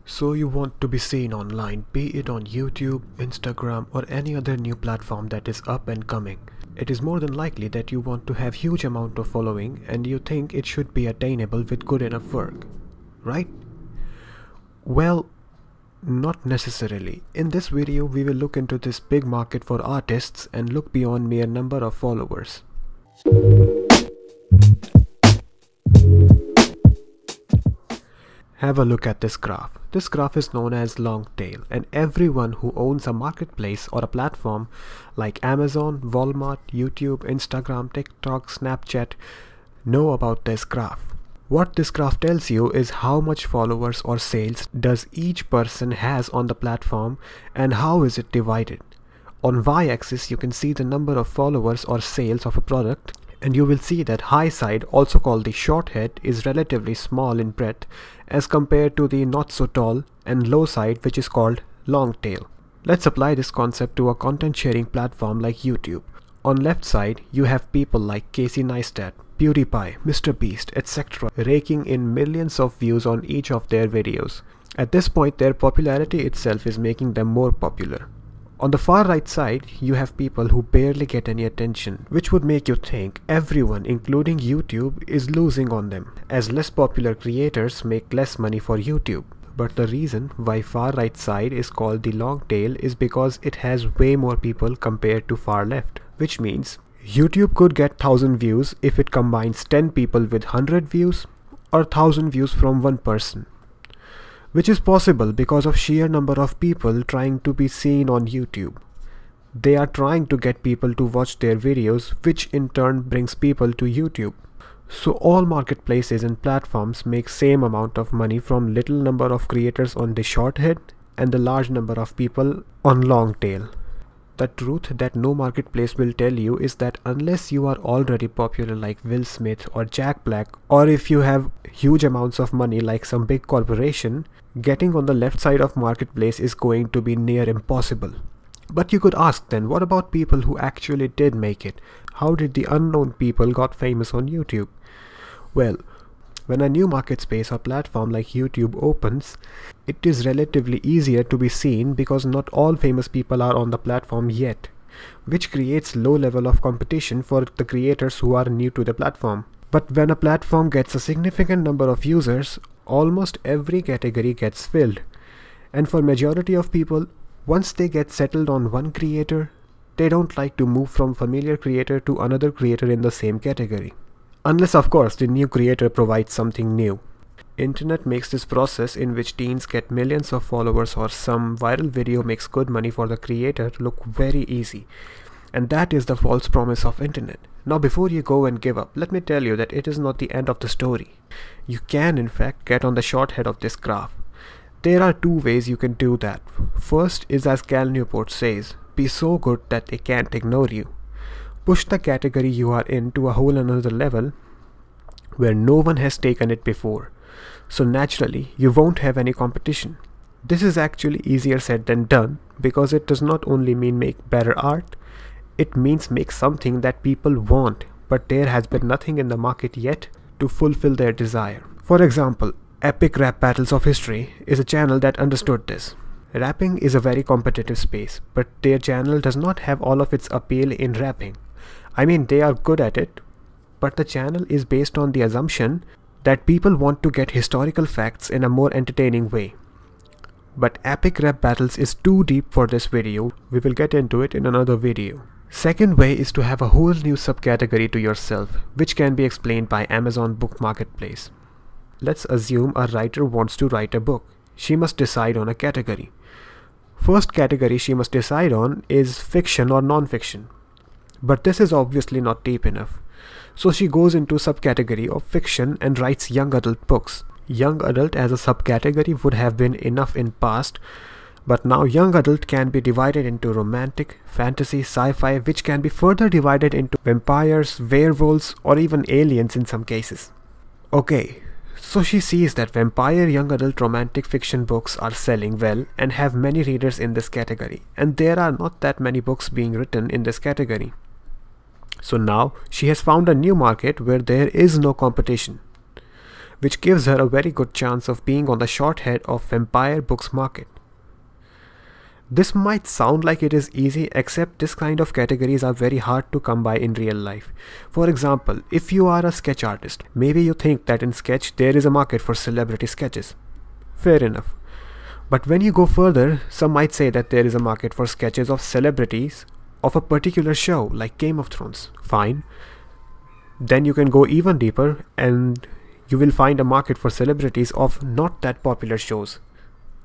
So you want to be seen online, be it on YouTube, Instagram, or any other new platform that is up and coming. It is more than likely that you want to have huge amount of following and you think it should be attainable with good enough work, right? Well, not necessarily. In this video we will look into this big market for artists and look beyond mere number of followers. Have a look at this graph. This graph is known as long tail, and everyone who owns a marketplace or a platform like Amazon, Walmart, YouTube, Instagram, TikTok, Snapchat know about this graph. What this graph tells you is how much followers or sales does each person has on the platform and how is it divided. On y-axis you can see the number of followers or sales of a product, and you will see that high side, also called the short head, is relatively small in breadth as compared to the not so tall and low side, which is called long tail. Let's apply this concept to a content sharing platform like YouTube. On left side you have people like Casey Neistat, PewDiePie, Mr. Beast, etc. raking in millions of views on each of their videos. At this point their popularity itself is making them more popular. On the far right side, you have people who barely get any attention, which would make you think everyone, including YouTube, is losing on them, as less popular creators make less money for YouTube. But the reason why far right side is called the long tail is because it has way more people compared to far left, which means YouTube could get 1000 views if it combines 10 people with 100 views or 1000 views from one person. Which is possible because of sheer number of people trying to be seen on YouTube. They are trying to get people to watch their videos, which in turn brings people to YouTube. So all marketplaces and platforms make same amount of money from little number of creators on the short head and the large number of people on long tail. The truth that no marketplace will tell you is that unless you are already popular like Will Smith or Jack Black, or if you have huge amounts of money like some big corporation, getting on the left side of marketplace is going to be near impossible. But you could ask then, what about people who actually did make it? How did the unknown people got famous on YouTube? Well, when a new market space or platform like YouTube opens, it is relatively easier to be seen because not all famous people are on the platform yet, which creates low level of competition for the creators who are new to the platform. But when a platform gets a significant number of users, almost every category gets filled. And for majority of people, once they get settled on one creator, they don't like to move from familiar creator to another creator in the same category. Unless of course the new creator provides something new. Internet makes this process in which teens get millions of followers or some viral video makes good money for the creator look very easy. And that is the false promise of internet. Now before you go and give up, let me tell you that it is not the end of the story. You can in fact get on the short head of this graph. There are two ways you can do that. First is, as Cal Newport says, be so good that they can't ignore you. Push the category you are in to a whole another level where no one has taken it before. So naturally, you won't have any competition. This is actually easier said than done because it does not only mean make better art, it means make something that people want, but there has been nothing in the market yet to fulfill their desire. For example, Epic Rap Battles of History is a channel that understood this. Rapping is a very competitive space, but their channel does not have all of its appeal in rapping. I mean, they are good at it, but the channel is based on the assumption that people want to get historical facts in a more entertaining way. But Epic Rap Battles is too deep for this video. We will get into it in another video. Second way is to have a whole new subcategory to yourself, which can be explained by Amazon Book Marketplace. Let's assume a writer wants to write a book. She must decide on a category. First category she must decide on is fiction or non-fiction. But this is obviously not deep enough. So she goes into subcategory of fiction and writes young adult books. Young adult as a subcategory would have been enough in past, but now young adult can be divided into romantic, fantasy, sci-fi, which can be further divided into vampires, werewolves, or even aliens in some cases. Okay, so she sees that vampire young adult romantic fiction books are selling well and have many readers in this category, and there are not that many books being written in this category. So now she has found a new market where there is no competition. which gives her a very good chance of being on the short head of vampire books market. This might sound like it is easy, except this kind of categories are very hard to come by in real life. For example, if you are a sketch artist, maybe you think that in sketch there is a market for celebrity sketches. Fair enough. But when you go further, some might say that there is a market for sketches of celebrities of a particular show like Game of Thrones. Fine. Then you can go even deeper and you will find a market for celebrities of not that popular shows.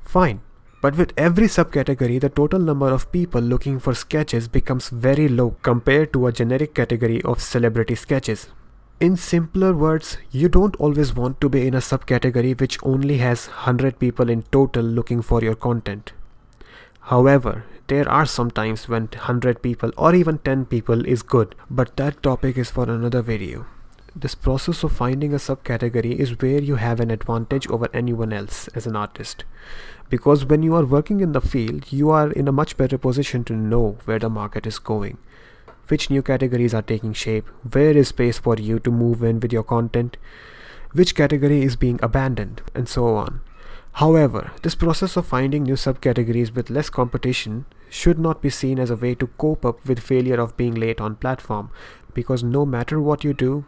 Fine. But with every subcategory, the total number of people looking for sketches becomes very low compared to a generic category of celebrity sketches. In simpler words, you don't always want to be in a subcategory which only has 100 people in total looking for your content. However, there are some times when 100 people or even 10 people is good, but that topic is for another video. This process of finding a subcategory is where you have an advantage over anyone else as an artist. Because when you are working in the field, you are in a much better position to know where the market is going, which new categories are taking shape, where is space for you to move in with your content, which category is being abandoned, and so on. However, this process of finding new subcategories with less competition should not be seen as a way to cope up with failure of being late on platform, because no matter what you do,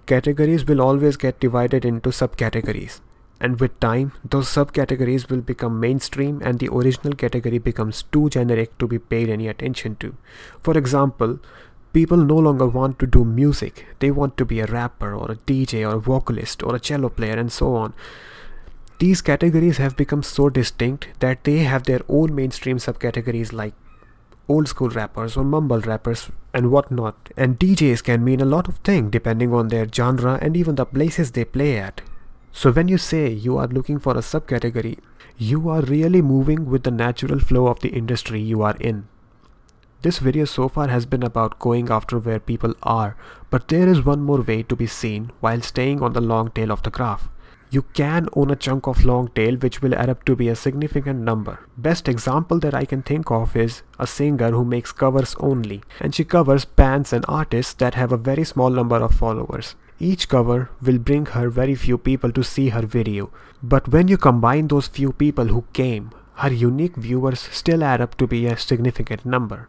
categories will always get divided into subcategories. And with time, those subcategories will become mainstream and the original category becomes too generic to be paid any attention to. For example, people no longer want to do music. They want to be a rapper or a DJ or a vocalist or a cello player and so on. These categories have become so distinct that they have their own mainstream subcategories like old school rappers or mumble rappers and whatnot. And DJs can mean a lot of things depending on their genre and even the places they play at. So when you say you are looking for a subcategory, you are really moving with the natural flow of the industry you are in. This video so far has been about going after where people are, but there is one more way to be seen while staying on the long tail of the graph. You can own a chunk of long tail which will add up to be a significant number. Best example that I can think of is a singer who makes covers only, and she covers bands and artists that have a very small number of followers. Each cover will bring her very few people to see her video, but when you combine those few people who came, her unique viewers still add up to be a significant number.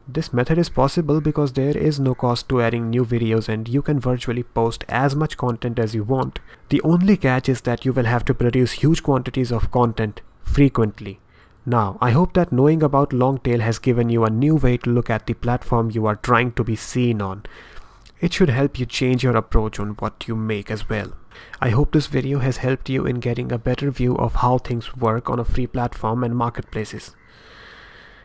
This method is possible because there is no cost to adding new videos and you can virtually post as much content as you want. The only catch is that you will have to produce huge quantities of content frequently. Now, I hope that knowing about long tail has given you a new way to look at the platform you are trying to be seen on. It should help you change your approach on what you make as well. I hope this video has helped you in getting a better view of how things work on a free platform and marketplaces.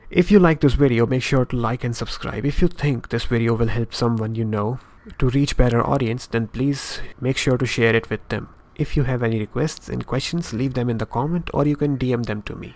If you like this video, make sure to like and subscribe. If you think this video will help someone you know to reach better audience, then please make sure to share it with them. If you have any requests and questions, leave them in the comment or you can DM them to me.